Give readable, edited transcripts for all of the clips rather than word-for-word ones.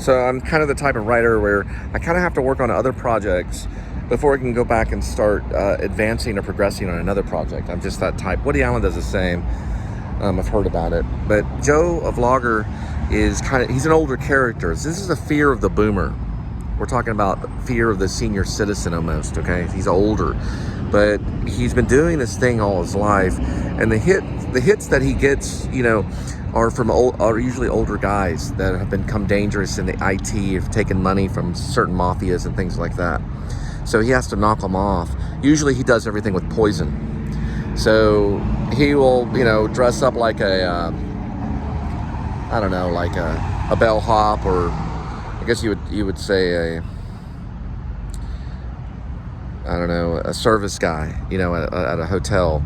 So I'm kind of the type of writer where I kind of have to work on other projects before I can go back and start advancing or progressing on another project. I'm just that type. Woody Allen does the same. I've heard about it. But Joe, a vlogger, is he's an older character. This is the fear of the boomer. We're talking about fear of the senior citizen almost, okay? He's older. But he's been doing this thing all his life. And the hits that he gets, you know, are usually older guys that have become dangerous in the IT, have taken money from certain mafias and things like that. So he has to knock them off. Usually he does everything with poison. So he will, you know, dress up like a, I don't know, like a bellhop, or I guess you would say a service guy, you know, at a hotel.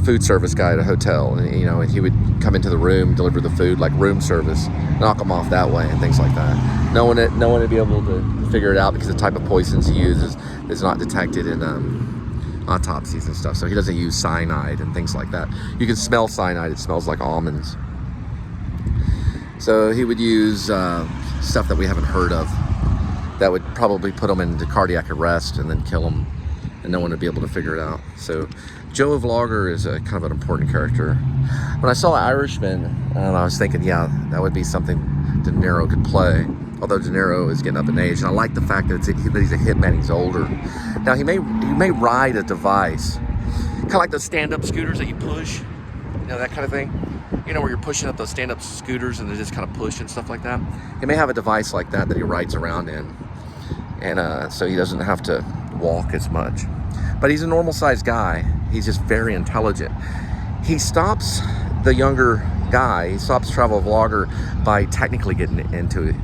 Food service guy at a hotel, and you know, and he would come into the room, deliver the food, like room service, knock them off that way and things like that. No one would be able to figure it out because the type of poisons he uses is not detected in autopsies and stuff. So he doesn't use cyanide and things like that. You can smell cyanide; it smells like almonds. So he would use stuff that we haven't heard of that would probably put him into cardiac arrest and then kill him, and no one would be able to figure it out. So Joe a Vlogger is a kind of an important character. When I saw Irishman, I was thinking, yeah, that would be something De Niro could play. Although De Niro is getting up in age, and I like the fact that he's a hitman. He's older. Now he may ride a device, kind of like those stand-up scooters that you push, you know, that kind of thing. You know, where you're pushing up those stand-up scooters and they just kind of push and stuff like that. He may have a device like that he rides around in, and so he doesn't have to walk as much. But he's a normal-sized guy. He's just very intelligent. He stops the younger guy. He stops Travel Vlogger by technically getting into it,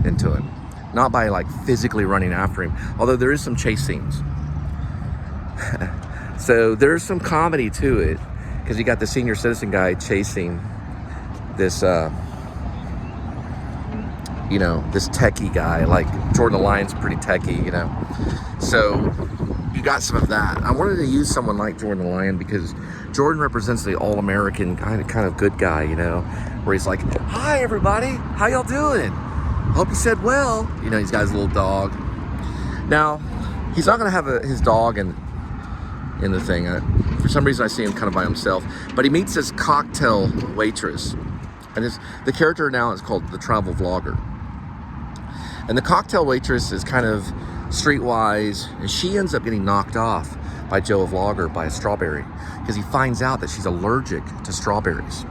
not by like physically running after him. Although there is some chase scenes, so there's some comedy to it because you got the senior citizen guy chasing this, you know, this techie guy. Like Jordan the Lion's pretty techie, you know. So you got some of that. I wanted to use someone like Jordan the Lion because Jordan represents the all-American kind of good guy, you know, where he's like, "Hi everybody, how y'all doing? Hope you said well." You know, he's got his little dog. Now, he's not gonna have his dog in the thing. For some reason, I see him kind of by himself. But he meets this cocktail waitress, and the character now is called the Travel Vlogger. And the cocktail waitress is kind of streetwise, and she ends up getting knocked off by Joe a Vlogger by a strawberry because he finds out that she's allergic to strawberries.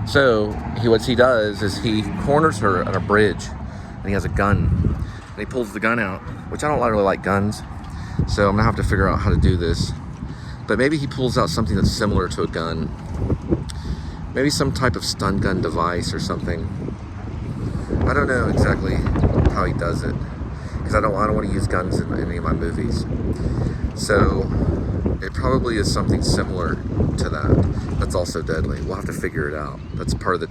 So what he does is he corners her on a bridge, and he has a gun, and he pulls the gun out, which I don't really like guns, so I'm gonna have to figure out how to do this. But maybe he pulls out something that's similar to a gun, maybe some type of stun gun device or something. I don't know exactly how he does it, because I don't want to use guns in any of my movies. So it probably is something similar to that. That's also deadly. We'll have to figure it out. That's part of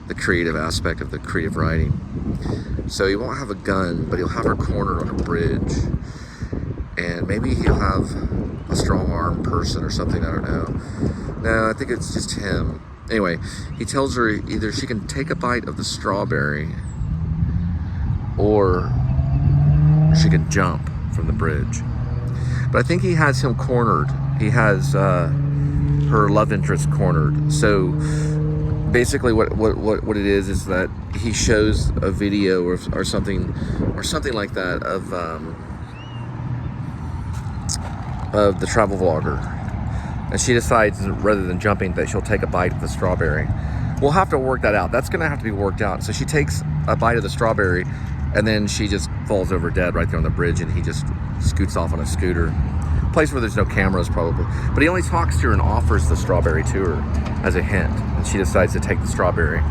the creative aspect of the creative writing. So he won't have a gun, but he'll have her cornered on a bridge. And maybe he'll have a strong-armed person or something, I don't know. No, I think it's just him. Anyway, he tells her either she can take a bite of the strawberry or she can jump from the bridge. But I think he has him cornered. He has her love interest cornered. So basically what it is that he shows a video or something like that of the travel vlogger, and she decides rather than jumping that she'll take a bite of the strawberry. We'll have to work that out. That's gonna have to be worked out. So she takes a bite of the strawberry, and then she just falls over dead right there on the bridge, and he just scoots off on a scooter. Place where there's no cameras probably. But he only talks to her and offers the strawberry to her as a hint, and she decides to take the strawberry.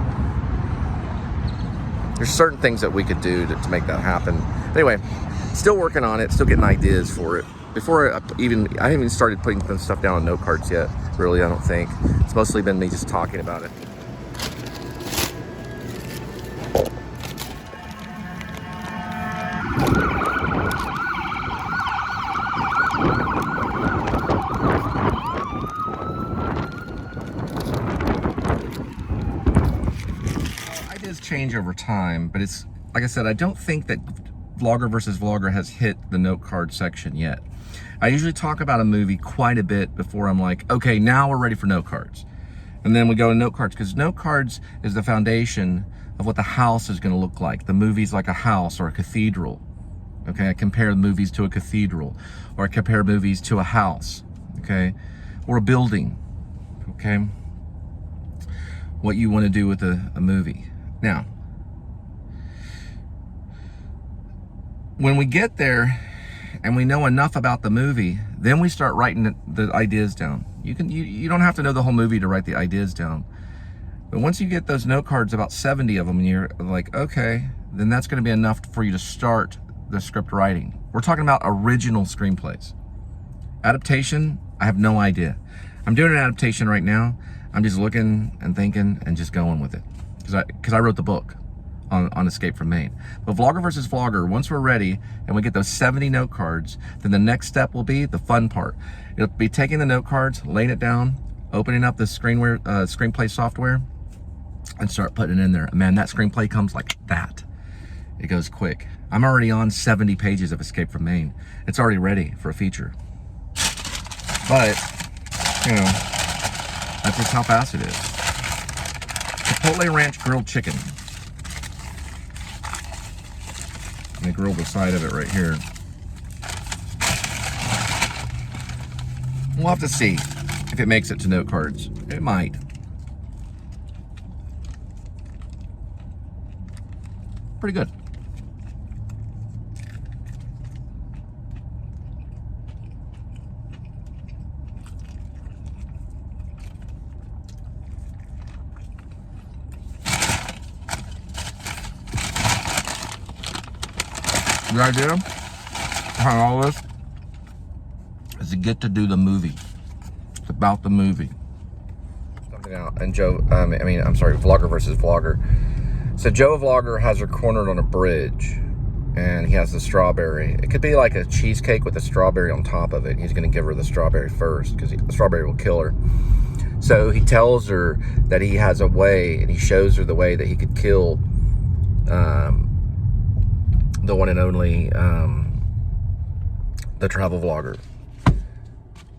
There's certain things that we could do to make that happen. Anyway, still working on it, still getting ideas for it. Before I haven't even started putting some stuff down on note cards yet, really, I don't think. It's mostly been me just talking about it. Ideas change over time, but it's like I said, I don't think that Vlogger versus Vlogger has hit the note card section yet. I usually talk about a movie quite a bit before I'm like, okay, now we're ready for note cards. And then we go to note cards, because note cards is the foundation of what the house is going to look like. The movie's like a house or a cathedral. Okay, I compare movies to a cathedral, or I compare movies to a house, okay, or a building, okay, what you want to do with a movie. Now, when we get there and we know enough about the movie, then we start writing the ideas down. You don't have to know the whole movie to write the ideas down. But once you get those note cards, about 70 of them, and you're like, okay, then that's going to be enough for you to start the script writing. We're talking about original screenplays. Adaptation, I have no idea. I'm doing an adaptation right now. I'm just looking and thinking and just going with it, because I wrote the book on Escape from Maine. But Vlogger versus Vlogger, once we're ready and we get those 70 note cards, then the next step will be the fun part. It'll be taking the note cards, laying it down, opening up the screenplay software, and start putting it in there. Man, that screenplay comes like that. It goes quick. I'm already on 70 pages of Escape from Maine. It's already ready for a feature. But, you know, that's just how fast it is. Chipotle Ranch grilled chicken. And I grilled the side of it right here. We'll have to see if it makes it to note cards. It might. Pretty good. The idea behind all this is to get to do the movie. It's about the movie. Something out, and Vlogger versus Vlogger. So Joe Vlogger has her cornered on a bridge, and he has the strawberry. It could be like a cheesecake with a strawberry on top of it. He's going to give her the strawberry first, because the strawberry will kill her. So he tells her that he has a way, and he shows her the way that he could kill the one and only the travel vlogger,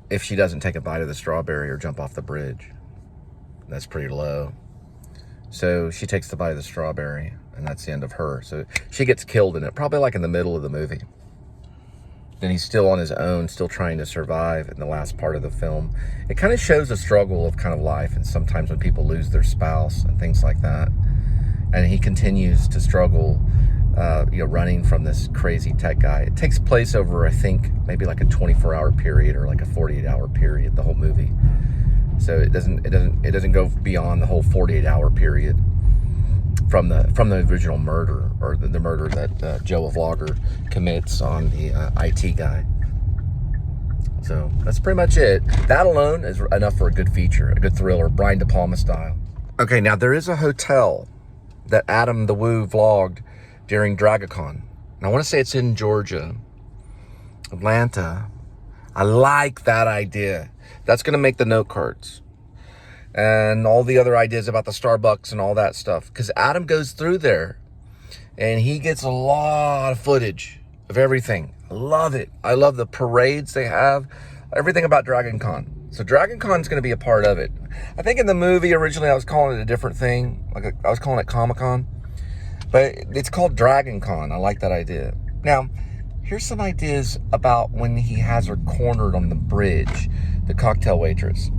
if she doesn't take a bite of the strawberry or jump off the bridge. That's pretty low. So she takes the bite of the strawberry, and that's the end of her. So she gets killed in it, probably like in the middle of the movie. Then he's still on his own, still trying to survive in the last part of the film. It kind of shows the struggle of kind of life, and sometimes when people lose their spouse and things like that. And he continues to struggle, running from this crazy tech guy. It takes place over, I think, maybe like a 24-hour period or like a 48-hour period, the whole movie. So it doesn't go beyond the whole 48-hour period from the original murder, or the murder that Joe Vlogger commits on the IT guy. So that's pretty much it. That alone is enough for a good feature, a good thriller, Brian De Palma style. Okay, now there is a hotel that Adam the Woo vlogged during DragaCon. And I want to say it's in Georgia, Atlanta. I like that idea. That's going to make the note cards. And all the other ideas about the Starbucks and all that stuff. Because Adam goes through there and he gets a lot of footage of everything. I love it. I love the parades they have. Everything about DragonCon. So DragonCon is going to be a part of it. I think in the movie originally I was calling it a different thing. I was calling it Comic-Con. But it's called DragonCon. I like that idea. Now, here's some ideas about when he has her cornered on the bridge, the cocktail waitress.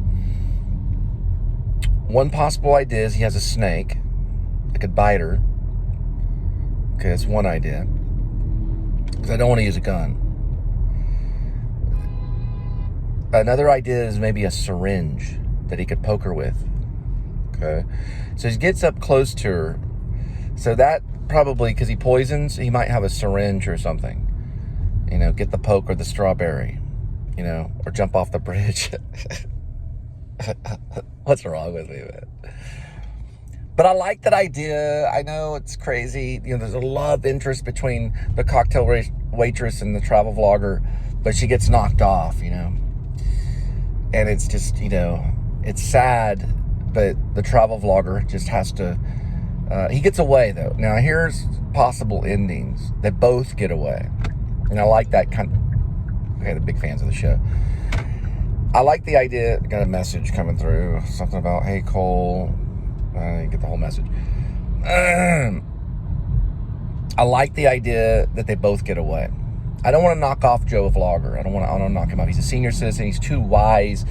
One possible idea is he has a snake that could bite her. Okay, that's one idea. Because I don't want to use a gun. Another idea is maybe a syringe that he could poke her with. Okay, so he gets up close to her. So that probably, because he poisons, he might have a syringe or something. Get the poke or the strawberry, or jump off the bridge. What's wrong with me, man? But I like that idea. I know it's crazy. There's a love interest between the cocktail waitress and the travel vlogger, but she gets knocked off, And it's just, it's sad, but the travel vlogger just has to He gets away, though. Now, here's possible endings. They both get away. And I like that kind of... Okay, the big fans of the show. I like the idea... Got a message coming through. Something about, hey, Cole... I didn't get the whole message. I like the idea that they both get away. I don't want to knock off Joe Vlogger. I don't want to knock him off. He's a senior citizen. He's too wise.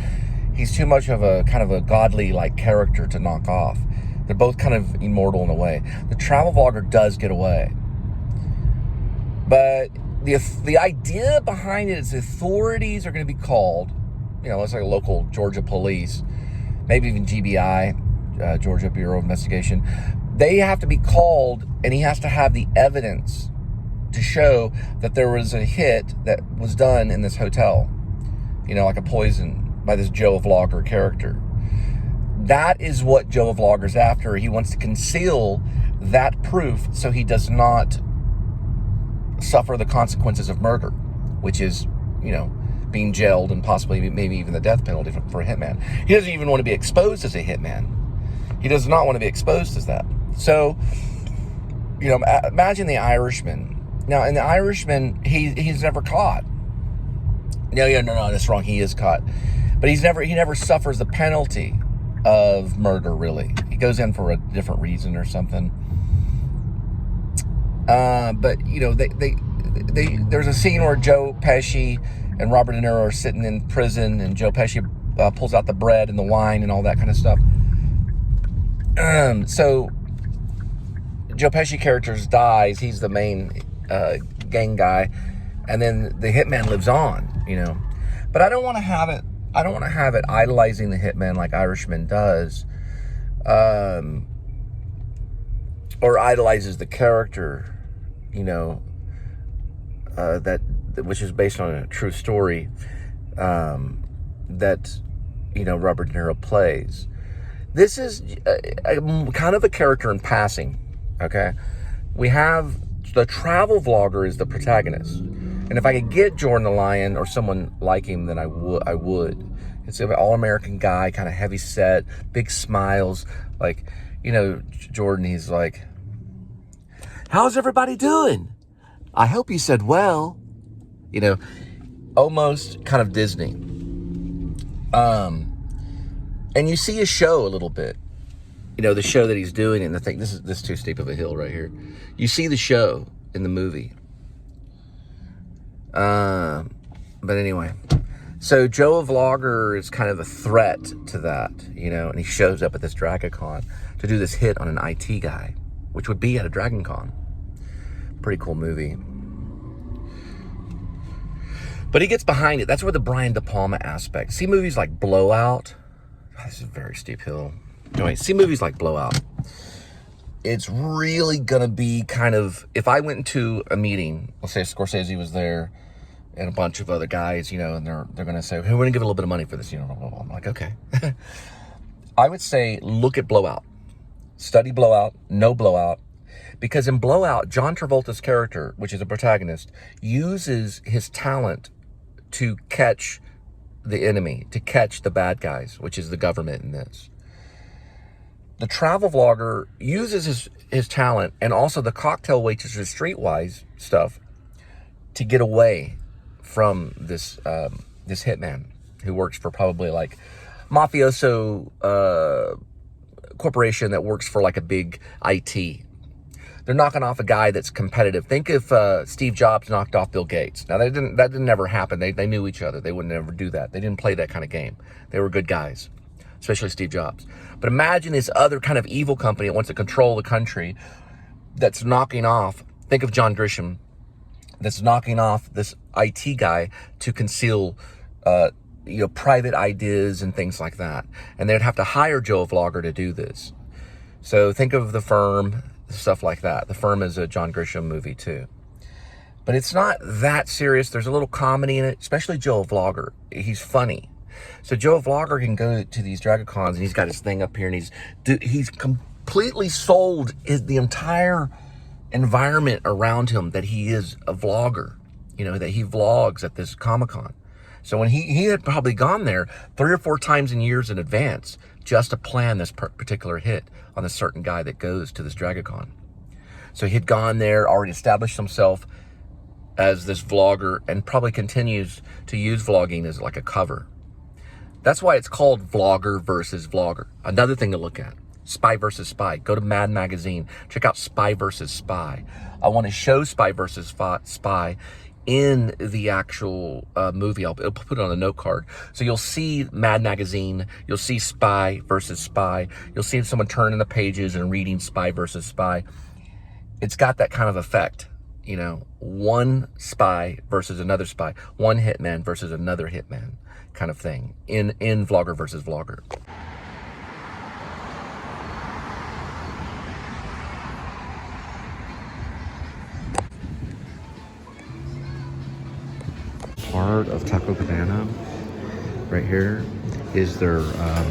He's too much of a kind of a godly like character to knock off. They're both kind of immortal in a way. The travel vlogger does get away. But the idea behind it is the authorities are going to be called, you know, let's say local Georgia police, maybe even GBI, Georgia Bureau of Investigation. They have to be called, and he has to have the evidence to show that there was a hit that was done in this hotel. You know, like a poison by this Joe Vlogger character. That is what Joe Vlogger's after. He wants to conceal that proof so he does not suffer the consequences of murder, which is, you know, being jailed and possibly maybe even the death penalty for a hitman. He doesn't even want to be exposed as a hitman. He does not want to be exposed as that. So, you know, imagine The Irishman. Now, in The Irishman, he's never caught. No, that's wrong. He is caught. But he never suffers the penalty of murder, really. He goes in for a different reason or something. But, you know, there's a scene where Joe Pesci and Robert De Niro are sitting in prison, and Joe Pesci pulls out the bread and the wine and all that kind of stuff. So Joe Pesci character dies. He's the main gang guy, and then the hitman lives on, you know. But I don't want to have it idolizing the hitman like Irishman does, or idolizes the character, you know, which is based on a true story, that, you know, Robert De Niro plays. This is kind of a character in passing, okay? We have the travel vlogger is the protagonist. And if I could get Jordan the Lion or someone like him, then I would. It's an all-American guy, kind of heavy set, big smiles. Like, you know, Jordan, he's like, how's everybody doing? I hope you said well. You know, almost kind of Disney. And you see his show a little bit. You know, the show that he's doing and the thing. This is too steep of a hill right here. You see the show in the movie. But anyway, so Joe Vlogger is kind of a threat to that, you know, and he shows up at this DragonCon to do this hit on an IT guy, which would be at a DragonCon. Pretty cool movie. But he gets behind it. That's where the Brian De Palma aspect. See movies like Blowout. This is a very steep hill. Anyway, see movies like Blowout. It's really gonna be kind of, if I went into a meeting, let's say Scorsese was there and a bunch of other guys, you know, and they're gonna say, hey, we're gonna give a little bit of money for this, you know, blah, blah, blah. I'm like, okay. I would say, look at Blowout. Study Blowout, know Blowout. Because in Blowout, John Travolta's character, which is a protagonist, uses his talent to catch the enemy, to catch the bad guys, which is the government in this. The travel vlogger uses his talent and also the cocktail waitress's streetwise stuff to get away from this this hitman who works for probably like mafioso corporation that works for like a big IT. They're knocking off a guy that's competitive. Think if Steve Jobs knocked off Bill Gates. Now that didn't ever happen. They knew each other. They wouldn't ever do that. They didn't play that kind of game. They were good guys, especially Steve Jobs. But imagine this other kind of evil company that wants to control the country that's knocking off. Think of John Grisham, that's knocking off this IT guy to conceal, you know, private ideas and things like that. And they'd have to hire Joe Vlogger to do this. So think of The Firm. Stuff like that. The Firm is a John Grisham movie too. But it's not that serious. There's a little comedy in it, especially Joe Vlogger. He's funny. So Joe Vlogger can go to these DragonCons and he's got his thing up here and he's completely sold the entire environment around him that he is a vlogger, you know, that he vlogs at this Comic-Con. So when he had probably gone there 3 or 4 times in years in advance just to plan this particular hit on a certain guy that goes to this DragonCon. So he'd gone there, already established himself as this vlogger, and probably continues to use vlogging as like a cover. That's why it's called Vlogger versus Vlogger. Another thing to look at, Spy versus Spy. Go to Mad Magazine, check out Spy versus Spy. I want to show Spy versus Spy in the actual movie. I'll put it on a note card. So you'll see Mad Magazine, you'll see Spy versus Spy, you'll see someone turning the pages and reading Spy versus Spy. It's got that kind of effect, you know, one spy versus another spy, one hitman versus another hitman kind of thing in Vlogger versus Vlogger. Part of Taco Cabana right here is their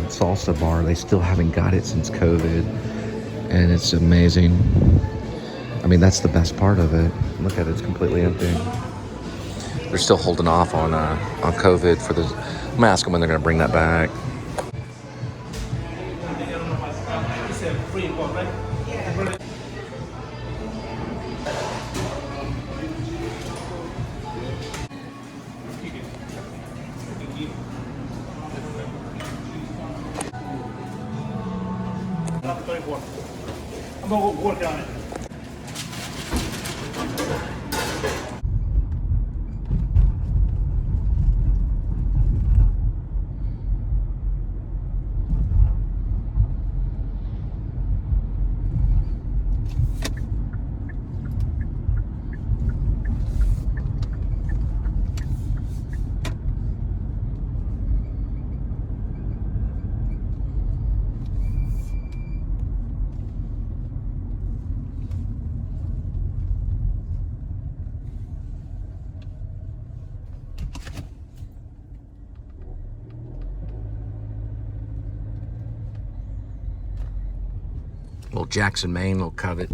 salsa bar. They still haven't got it since COVID, and it's amazing. I mean, that's the best part of it. Look at it, it's completely empty. They're still holding off on COVID for the. I'm gonna ask them when they're gonna bring that back. I'm gonna work on it. Little Jackson, Maine, little Covet.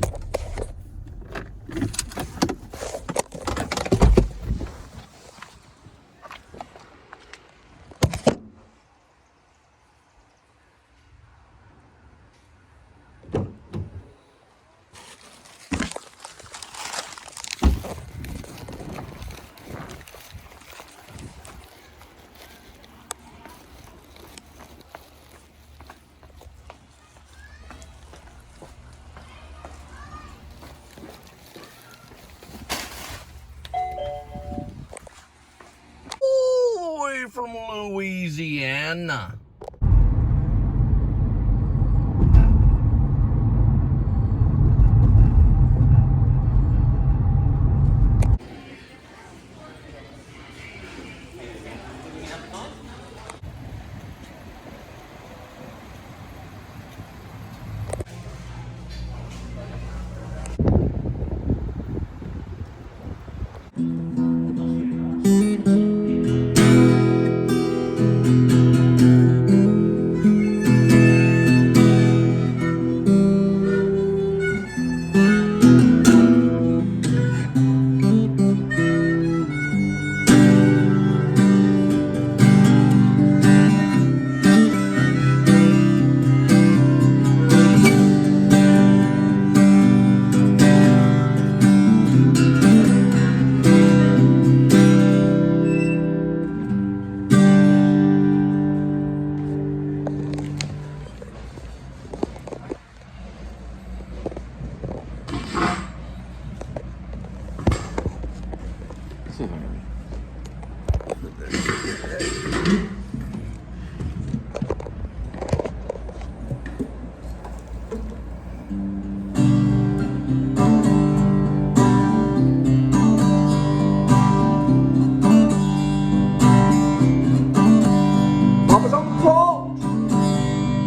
From Louisiana.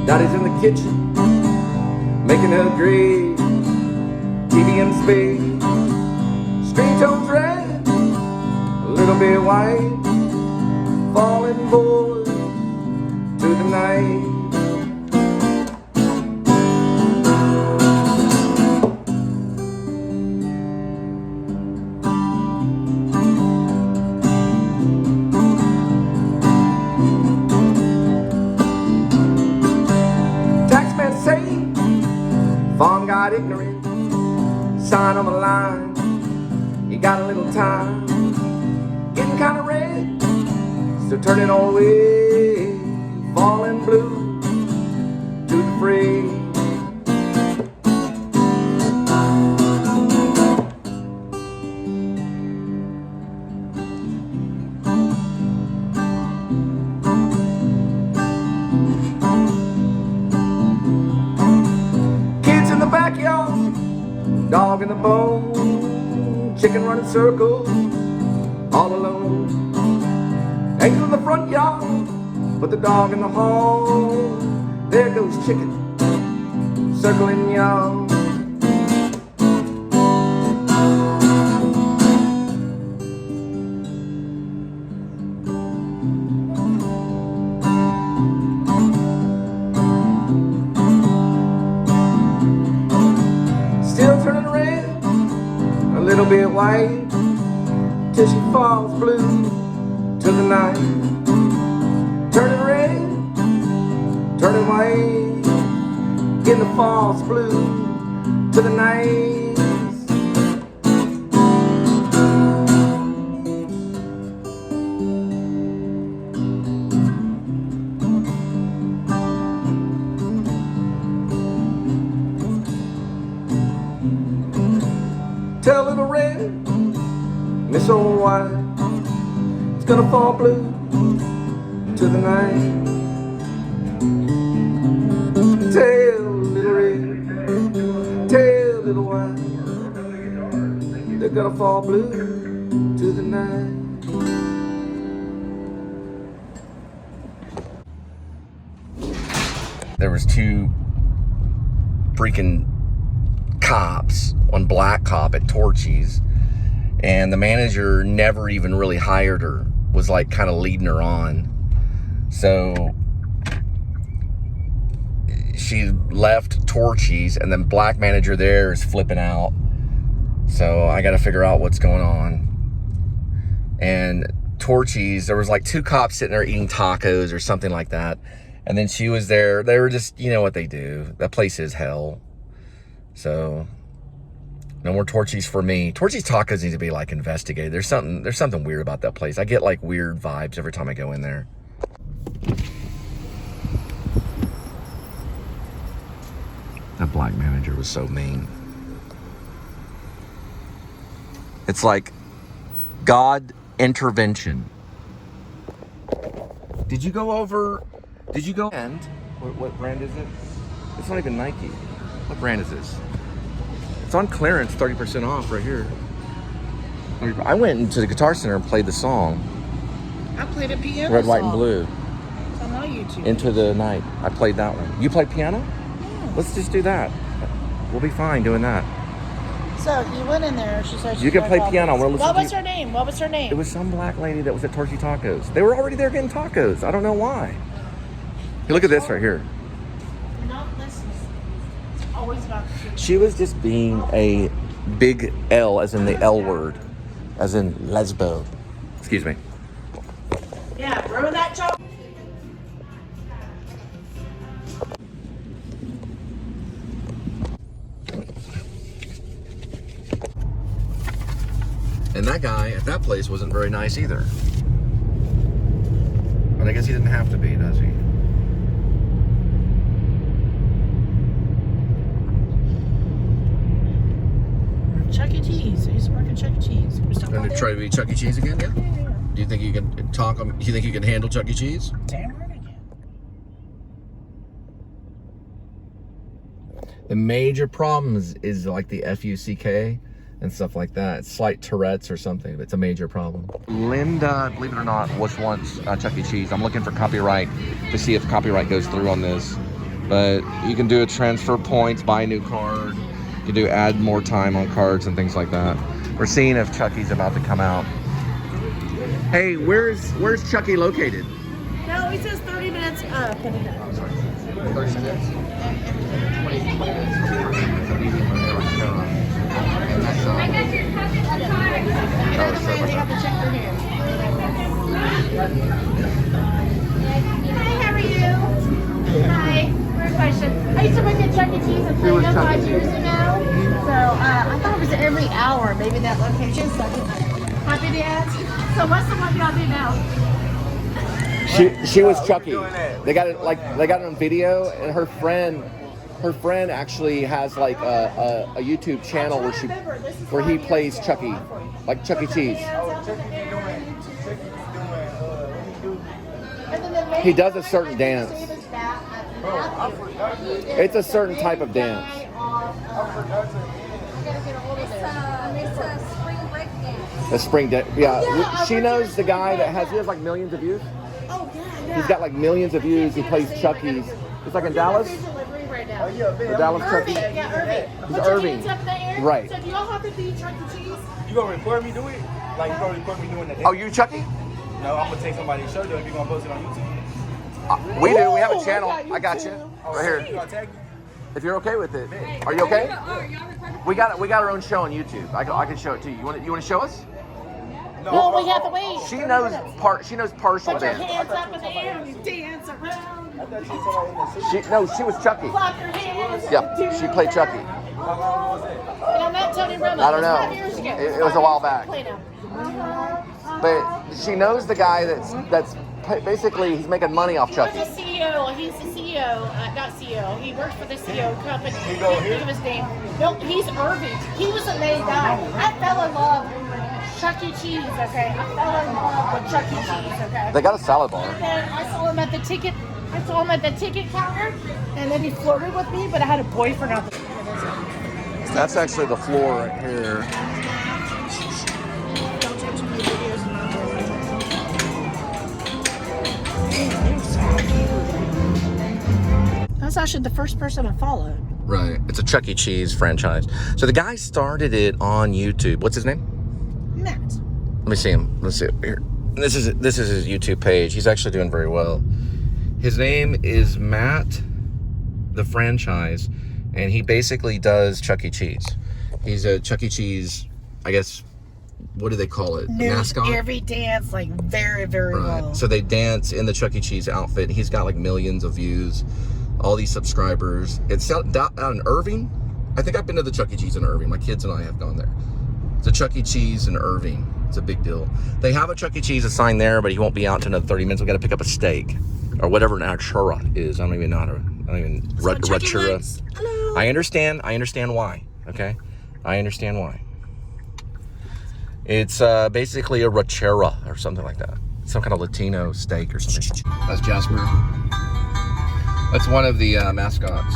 Daddy's in the kitchen, making a green TV and speed. Screen tones red, a little bit white, falling boys to the night. ignorant. Sign on the line, you got a little time. Getting kinda red, so turn it all away. Falling blue to the free. Kids in the backyard, dog in the bone, chicken running circles, all alone. Eggs in the front yard, but the dog in the hall. There goes chicken, circling y'all. Still turning red, a little bit white, till she falls blue to the night. Turning red, turning white, in the falls blue to the night. Tell little red, Miss Old White, it's gonna fall blue to the night. Tell little red, tell little white, they're gonna fall blue to the night. There was two freaking cops, one black cop at Torchy's, and the manager never even really hired her, was like kind of leading her on. So she left Torchy's, and then black manager there is flipping out. So I got to figure out what's going on. And Torchy's, there was like two cops sitting there eating tacos or something like that. And then she was there. They were just, you know what they do. That place is hell. So no more Torchy's for me. Torchy's tacos need to be like investigated. There's something weird about that place. I get like weird vibes every time I go in there. That black manager was so mean. It's like God intervention. Did you go? And what brand is it? It's not even Nike. What brand is this? It's on clearance, 30% off right here. I went into the Guitar Center and played the song. I played a piano Red, White, song. and Blue. It's on my YouTube. Into the Night. I played that one. You play piano? Yeah. Let's just do that. We'll be fine doing that. So you went in there. She said You can play piano. We're listening What was to her name? What was her name? It was some black lady that was at Torchy Tacos. They were already there getting tacos. I don't know why. Hey, look at this right here. Not listen. It's always about the future. She was just being a big L, as in the L word, as in lesbo. Excuse me. Yeah, ruin that joke. And that guy at that place wasn't very nice either. But I guess he didn't have to be, does he? Chuck E. Cheese. I used to work at Chuck E. Cheese. Going to try to be Chuck E. Cheese again? Yeah. Yeah. Do you think you can talk? Do you think you can handle Chuck E. Cheese? Damn right again. The major problems is like the FUCK and stuff like that. It's slight Tourette's or something. It's a major problem. Linda, believe it or not, was once Chuck E. Cheese. I'm looking for copyright to see if copyright goes through on this. But you can do a transfer points, buy a new card. You can do add more time on cards and things like that. We're seeing if Chucky's about to come out. Hey, where's Chucky located? No, he says 30 minutes up. 30 minutes? 20 minutes. I got your pocket card. They have to check their hair. Hi, how are you? Hi. Quick question. I used to work at Chuck E. Cheese and played 5 years ago. hour, maybe that location. So happy dance. So what's the one y'all do now? She was Chucky. They got it on video, and her friend actually has like a YouTube channel where he plays Chucky, like Chuck E. Cheese. He does a certain dance. It's a certain type of dance. It's a spring break dance. The spring dance. Yeah, she knows the guy that he has like millions of views. Oh yeah. He's got like millions of views. He plays Chucky's. It's like in Dallas. The Dallas Chucky. Yeah, Irving. He's Put your Irving. hands up in the air. Right. So do y'all have to be Chuck E. Cheese? You gonna record me do it? Like you gonna record me doing the dance? Oh, you Chucky? No, I'm gonna take somebody's show though if you're gonna post it on YouTube. We do. We have Ooh, a channel. I I got you. Right here. You gonna tag me? If you're okay with it. Are you okay? We got our own show on YouTube. I can show it to you. You want to show us? No, we have to wait. She knows partial Put your dance. hands up in the air and you dance around. She was Chucky. Clap your hands. Yeah, she played Chucky. And I met Tony Romo. I don't know. 5 years ago. It was a while back. Play-Doh. But she knows the guy that's basically he's making money off Chucky. He's the CEO. He's the CEO. Not CEO. He works for the CEO company. I can't think of his name. No, he's Irving. He was the main guy. I fell in love with Chuck E. Cheese. Okay, I fell in love with Chuck E. Cheese. Okay. They got a salad bar. And I saw him at the ticket. I saw him at the ticket counter, and then he flirted with me. But I had a boyfriend at the time. That's actually the floor right here. Don't touch my videos. That's actually the first person I followed. Right. It's a Chuck E. Cheese franchise. So the guy started it on YouTube. What's his name? Matt. Let me see him. Let's see it here. This is his YouTube page. He's actually doing very well. His name is Matt, the franchise, and he basically does Chuck E. Cheese. He's a Chuck E. Cheese, I guess, what do they call it? Mascot? Every dance, like, very, very well. So they dance in the Chuck E. Cheese outfit. He's got like millions of views, all these subscribers. It's out in Irving. I think I've been to the Chuck E. Cheese in Irving. My kids and I have gone there. It's a Chuck E. Cheese in Irving. It's a big deal. They have a Chuck E. Cheese sign there, but he won't be out to another 30 minutes. We got to pick up a steak or whatever an artura is. I don't even know how to. I don't even artura. Hello. I understand why. Okay, I understand why. It's basically a rachera or something like that. Some kind of Latino steak or something. That's Jasper. That's one of the mascots.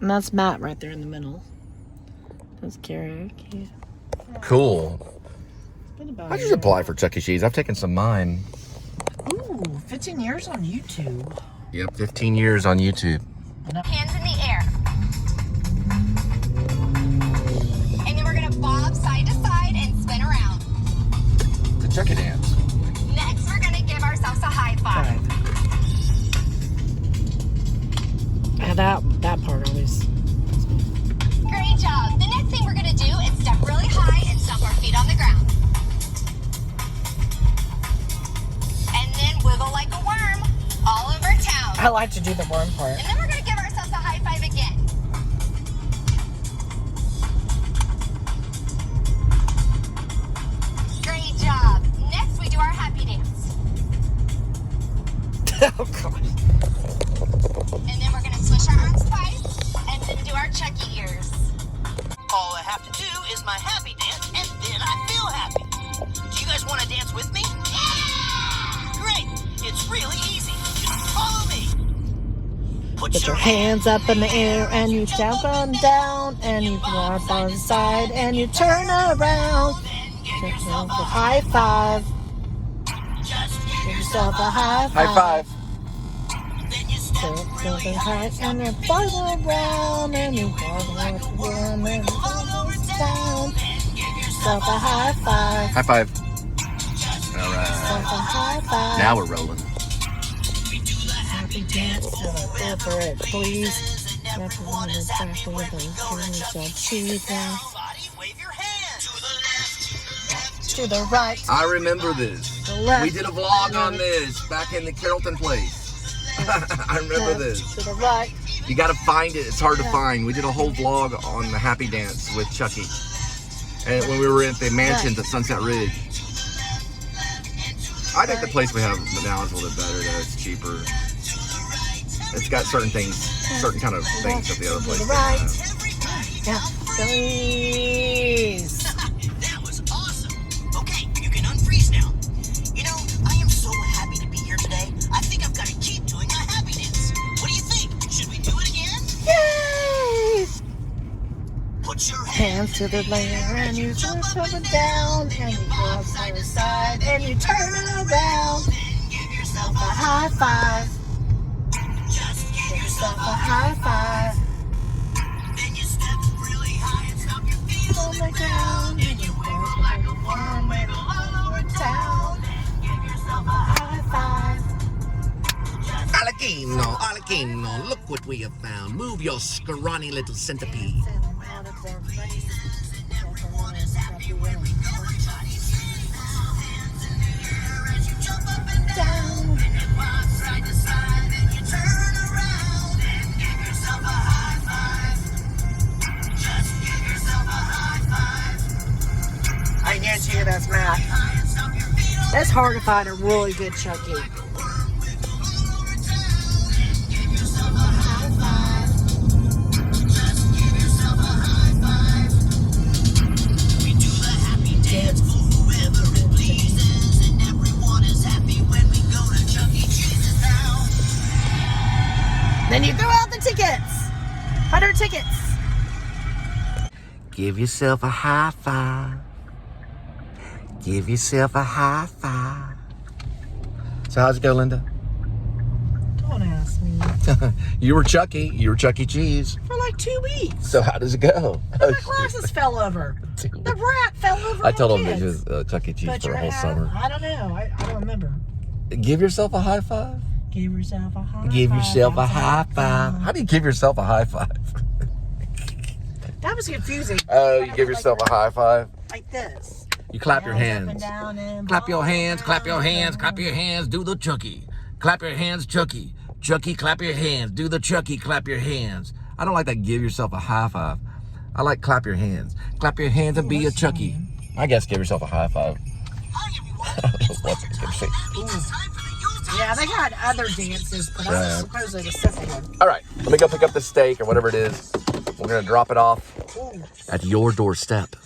And that's Matt right there in the middle. That's karaoke. Cool. About I just apply for Chuck E. Cheese. I've taken some mine. Ooh, 15 years on YouTube. Yep, 15 years on YouTube. Hands in the air. And then we're gonna bob side to side and spin around. It's a Chuck E. dance. Next, we're gonna give ourselves a high five. Yeah, that part always. Great job. The next thing we're gonna do is step really high and stomp our feet on the ground. And then wiggle like a worm all over town. I like to do the worm part. And then we're gonna give ourselves a high five again. Great job. Next, we do our happy dance. Oh, God. And then we're gonna switch our arms twice and then do our Chucky ears. All I have to do is my happy dance, and then I feel happy. Do you guys want to dance with me? Yeah! Great! It's really easy. Just follow me. Put your hands up in the air and you jump on down and you walk on the side and you turn around. Give yourself a high five. Give yourself a high five. High five. Something high and you follow around and you follow around and you follow down. Give yourself a high five. High five. All right. Yourself a high five. Now we're rolling. Happy dance to the for it, please. Everyone is happy with the yourself cheese now. Wave your hand. To the left, to to the right. I remember this. The left. We did a vlog on this back in the Carrollton place. I remember Left this. to the right. You got to find it. It's hard to find. We did a whole vlog on the Happy Dance with Chucky, and when we were at the mansions at Sunset Ridge. I think the place we have now is a little bit better. Though it's cheaper. It's got certain things, certain kind of things that the other place To the doesn't right. have. Yeah. Please. That was awesome. Okay, you can unfreeze now. You know, I am so happy to be here today. I think I've got to keep doing my happy dance. What do you think? Should we do it again? Yay! Put your Hands to the layer and you jump up and down and you go side to side and you turn around. give yourself A high five. just Give yourself a high five. then you step really high and stomp your feet On the ground. And you wiggle like a worm, wiggle all over town. give yourself a High five. Alakino, Alakino, look what we have found. Move your scrawny little centipede. Down. side to side and you turn around and give yourself a high five. Just give yourself a high five. I guarantee you that's Matt. High and stomp your feet on It's hard to find a really good Chucky. the worm, wiggle all over town and give yourself a high five. Just give yourself a high five. We do the happy dance for whoever it pleases, and everyone is happy when we go to Chuck E. Cheese's now. Then you throw out the tickets. 100 tickets. Give yourself a high five. Give yourself a high five. So how's it go, Linda? Don't ask me. You were Chucky. You were Chuck E. Cheese. For like 2 weeks. So how does it go? My glasses fell over. The rat fell over. I told on him to kids. just Chuck E. Cheese But for your a whole hat- summer. I don't know. I don't remember. Give yourself a high five. Give yourself a high Give five. yourself a That's high five. How do you give yourself a high five? That was confusing. Oh, you give yourself a high five? Like this. You clap your Up and hands. down and Clap your hands, clap your hands, clap your hands, do the Chucky. Clap your hands, Chucky. Chucky, clap your hands. Do the Chucky, clap your hands. I don't like that give yourself a high five. I like clap your hands. Clap your hands and be a Chucky. I guess give yourself a high five. Yeah, they got other dances, but I Right. was supposedly the simple one. All right, let me go pick up this steak or whatever it is. We're going to drop it off at your doorstep.